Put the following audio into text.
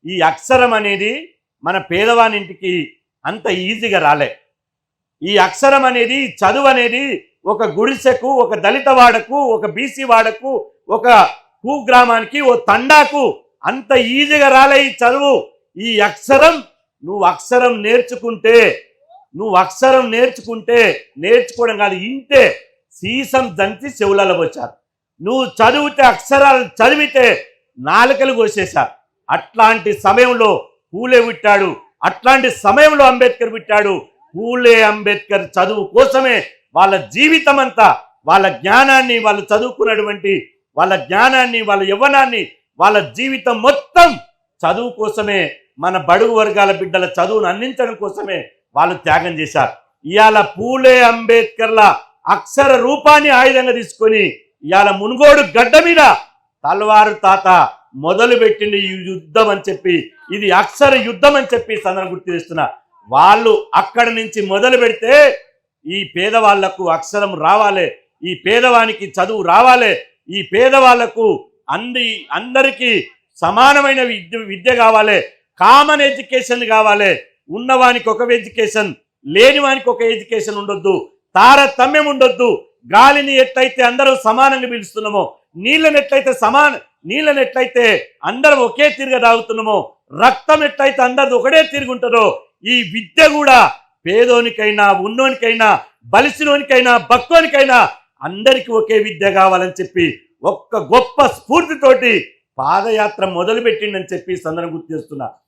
ఈ అక్షరం అనేది మన పేదవానింటికి అంత ఈజీగా రాలే. ఈ అక్షరం అనేది, చదువు అనేది ఒక గుడిసెకు, ఒక దళిత వాడకు, ఒక బీసీ వాడకు, ఒక కుగ్రామానికి, ఓ తండాకు అంత ఈజీగా రాలే ఈ చదువు. ఈ అక్షరం నువ్వు అక్షరం నేర్చుకుంటే నేర్చుకోవడం కాదు, ఇంటే సీసం దంచి చెవులలో వచ్చారు. నువ్వు చదివితే, అక్షరాలు చదివితే నాలుకలు కోసేశారు. అట్లాంటి సమయంలో పూలే పుట్టాడు, అట్లాంటి సమయంలో అంబేద్కర్ పుట్టాడు. పూలే అంబేద్కర్ చదువు కోసమే వాళ్ళ జీవితం అంతా, వాళ్ళ జ్ఞానాన్ని, వాళ్ళు చదువుకున్నటువంటి వాళ్ళ జ్ఞానాన్ని, వాళ్ళ యవ్వనాన్ని, వాళ్ళ జీవితం మొత్తం చదువు కోసమే, మన బడుగు వర్గాల బిడ్డల చదువును అందించడం కోసమే వాళ్ళు త్యాగం చేశారు. ఇవాళ పూలే అంబేద్కర్ల అక్షర రూపాన్ని ఆయుధంగా తీసుకొని ఇవాళ మునుగోడు గడ్డ మీద తల్వారు తాత మొదలుపెట్టింది ఈ యుద్ధం అని చెప్పి, ఇది అక్షర యుద్ధం అని చెప్పి సందర్భం గుర్తు చేస్తున్నా. వాళ్ళు అక్కడి నుంచి మొదలు పెడితే ఈ పేదవాళ్లకు అక్షరం రావాలి, ఈ పేదవానికి చదువు రావాలి, ఈ పేదవాళ్లకు అందరికీ సమానమైన విద్య కావాలి, కామన్ ఎడ్యుకేషన్ కావాలి. ఉన్నవానికి ఒక ఎడ్యుకేషన్, లేనివానికి ఒక ఎడ్యుకేషన్ ఉండొద్దు, తారతమ్యం ఉండొద్దు. గాలిని ఎట్లయితే అందరూ సమానంగా పిలుస్తున్నామో, నీళ్ళని ఎట్లయితే అందరం ఒకే తీరుగా తాగుతున్నామో, రక్తం ఎట్లయితే అందరిది ఒకటే తిరుగుంటుందో, ఈ విద్య కూడా పేదోనికైనా, ఉన్నోనికైనా, బలిసినోనికైనా, బక్కోనికైనా అందరికీ ఒకే విద్య కావాలని చెప్పి ఒక్క గొప్ప స్ఫూర్తితోటి పాదయాత్ర మొదలుపెట్టిండని చెప్పి సందర్భం గుర్తు చేస్తున్నా.